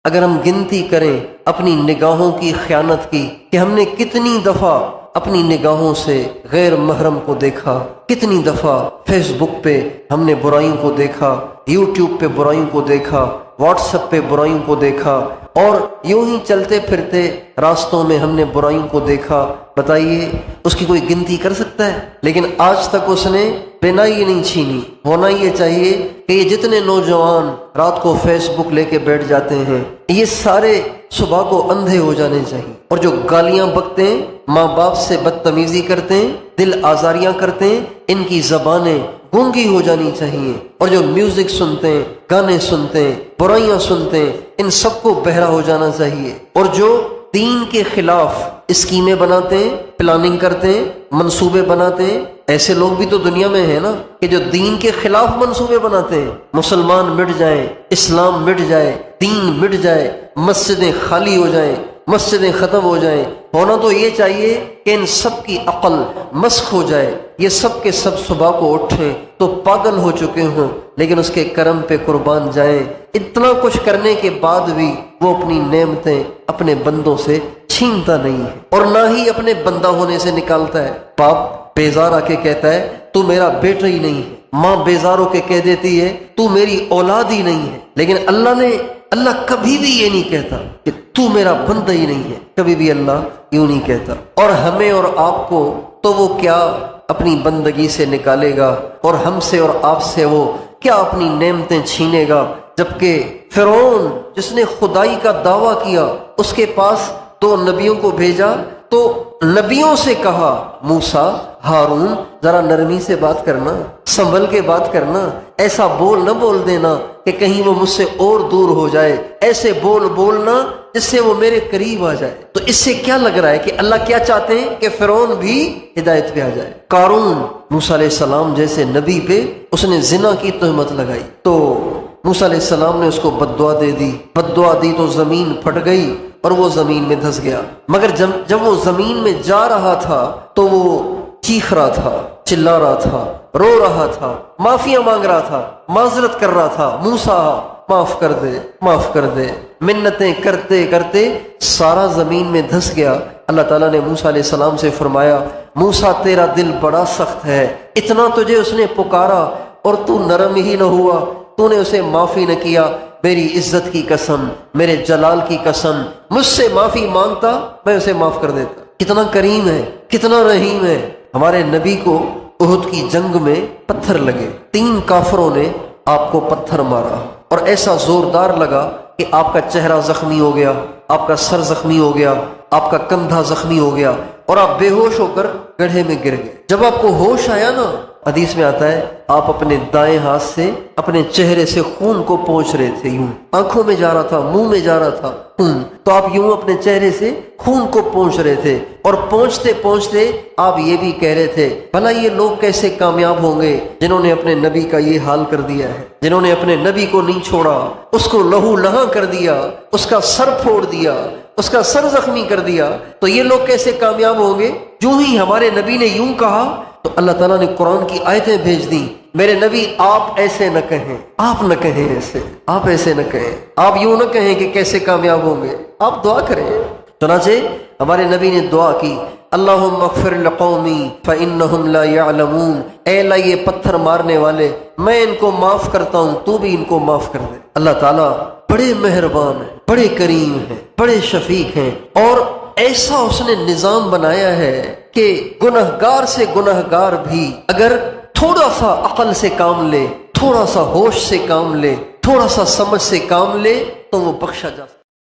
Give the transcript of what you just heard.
اگر ہم گنتی کریں اپنی نگاہوں کی خیانت کی کہ ہم نے کتنی دفعہ اپنی نگاہوں سے غیر محرم کو دیکھا، کتنی دفعہ فیس بک پہ ہم نے برائیوں کو دیکھا، یوٹیوب پہ برائیوں کو دیکھا، واٹس ایپ پہ برائیوں کو دیکھا، اور یوں ہی چلتے پھرتے راستوں میں ہم نے برائیوں کو دیکھا، بتائیے اس کی کوئی گنتی کر سکتا ہے؟ لیکن آج تک اس نے بینائی نہیں چھینی۔ ہونا یہ چاہیے کہ یہ جتنے نوجوان رات کو فیس بک لے کے بیٹھ جاتے ہیں، یہ سارے صبح کو اندھے ہو جانے چاہیے، اور جو گالیاں بکتے ہیں، ماں باپ سے بدتمیزی کرتے ہیں، دل آزاریاں کرتے ہیں، ان کی زبانیں گونگی ہو جانی چاہیے، اور جو میوزک سنتے ہیں، گانے سنتے ہیں، برائیاں سنتے ہیں، ان سب کو بہرا ہو جانا چاہیے۔ اور جو دین کے خلاف اسکیمیں بناتے ہیں، پلاننگ کرتے ہیں، منصوبے بناتے ہیں، ایسے لوگ بھی تو دنیا میں ہیں نا کہ جو دین کے خلاف منصوبے بناتے ہیں، مسلمان مٹ جائیں، اسلام مٹ جائے، دین مٹ جائے، مسجدیں خالی ہو جائیں، مسجدیں ختم ہو جائیں۔ ہونا تو یہ چاہیے کہ ان سب کی عقل مسخ ہو جائے، یہ سب کے سب صبح کو اٹھیں تو پاگل ہو چکے ہوں، لیکن اس کے کرم پہ قربان جائیں۔ اتنا کچھ کرنے کے بعد بھی وہ اپنی نعمتیں اپنے بندوں سے چھینتا نہیں ہے، اور نہ ہی اپنے بندہ ہونے سے نکالتا ہے۔ باپ بیزار آ کے کہتا ہے تو میرا بیٹا ہی نہیں ہے، ماں بیزار ہو کے کہہ دیتی ہے تو میری اولاد ہی نہیں ہے، لیکن اللہ کبھی بھی یہ نہیں کہتا کہ تو میرا بندہ ہی نہیں ہے، کبھی بھی اللہ یوں نہیں کہتا۔ اور ہمیں اور آپ کو تو وہ کیا اپنی بندگی سے نکالے گا، اور ہم سے اور آپ سے وہ کیا اپنی نعمتیں چھینے گا، جبکہ فرعون جس نے خدائی کا دعویٰ کیا، اس کے پاس 2 نبیوں کو بھیجا تو نبیوں سے کہا موسیٰ، ہارون، ذرا نرمی سے بات کرنا، سنبھل کے بات کرنا، ایسا بول نہ بول دینا کہ کہیں وہ مجھ سے اور دور ہو جائے، ایسے بولنا جس سے وہ میرے قریب آ جائے۔ تو اس سے کیا لگ رہا ہے کہ اللہ کیا چاہتے ہیں کہ فرعون بھی ہدایت پہ آ جائے۔ قارون موسیٰ علیہ السلام جیسے نبی پہ اس نے زنا کی تہمت لگائی تو موسیٰ علیہ السلام نے اس کو بددعا دے دی، بددعا دی تو زمین پھٹ گئی اور وہ زمین میں دھس گیا۔ مگر جب وہ زمین میں جا رہا تھا تو وہ چیخ رہا تھا، چلا رہا تھا، رو رہا تھا، معافیاں مانگ رہا تھا، معذرت کر رہا تھا، موسیٰ معاف کر دے، معاف کر دے۔ منتیں کرتے کرتے سارا زمین میں دھس گیا۔ اللہ تعالیٰ نے موسیٰ علیہ السلام سے فرمایا موسیٰ تیرا دل بڑا سخت ہے، اتنا تجھے اس نے پکارا اور تو نرم ہی نہ ہوا، تو نے اسے معافی نہ کیا۔ میری عزت کی قسم، میرے جلال کی قسم، مجھ سے معافی مانگتا میں اسے معاف کر دیتا۔ کتنا کریم ہے، کتنا رحیم ہے۔ ہمارے نبی کو احد کی جنگ میں پتھر لگے، 3 کافروں نے آپ کو پتھر مارا اور ایسا زوردار لگا کہ آپ کا چہرہ زخمی ہو گیا، آپ کا سر زخمی ہو گیا، آپ کا کندھا زخمی ہو گیا، اور آپ بے ہوش ہو کر گڑھے میں گر گئے۔ جب آپ کو ہوش آیا نا، حدیث میں آتا ہے آپ اپنے دائیں ہاتھ سے اپنے چہرے سے خون کو پونچھ رہے تھے، یوں آنکھوں میں جا رہا تھا، منہ میں جا رہا تھا خون، تو آپ یوں اپنے چہرے سے خون کو پونچھ رہے تھے، اور پونچھتے پونچھتے آپ یہ بھی کہہ رہے تھے بھلا یہ لوگ کیسے کامیاب ہوں گے جنہوں نے اپنے نبی کا یہ حال کر دیا ہے، جنہوں نے اپنے نبی کو نہیں چھوڑا، اس کو لہو لہاں کر دیا، اس کا سر پھوڑ دیا، اس کا سر زخمی کر دیا، تو یہ لوگ کیسے کامیاب ہوں گے؟ جو ہی ہمارے نبی نے یوں کہا تو اللہ تعالیٰ نے قرآن کی آیتیں بھیج دیں، میرے نبی آپ ایسے نہ کہیں، آپ نہ کہیں ایسے، آپ ایسے نہ کہیں، آپ یوں نہ کہیں کہ کیسے کامیاب ہوں گے، آپ دعا کریں۔ چنانچہ ہمارے نبی نے دعا کی اللہم اغفر لقومی فإنہم لا یعلمون، اے اللہ یہ پتھر مارنے والے میں ان کو معاف کرتا ہوں، تو بھی ان کو معاف کر دے۔ اللہ تعالیٰ بڑے مہربان ہیں، بڑے کریم ہیں، بڑے شفیق ہیں، اور ایسا اس نے نظام بنایا ہے کہ گنہگار سے گنہگار بھی اگر تھوڑا سا عقل سے کام لے، تھوڑا سا ہوش سے کام لے، تھوڑا سا سمجھ سے کام لے تو وہ بخشا جا سکتا ہے۔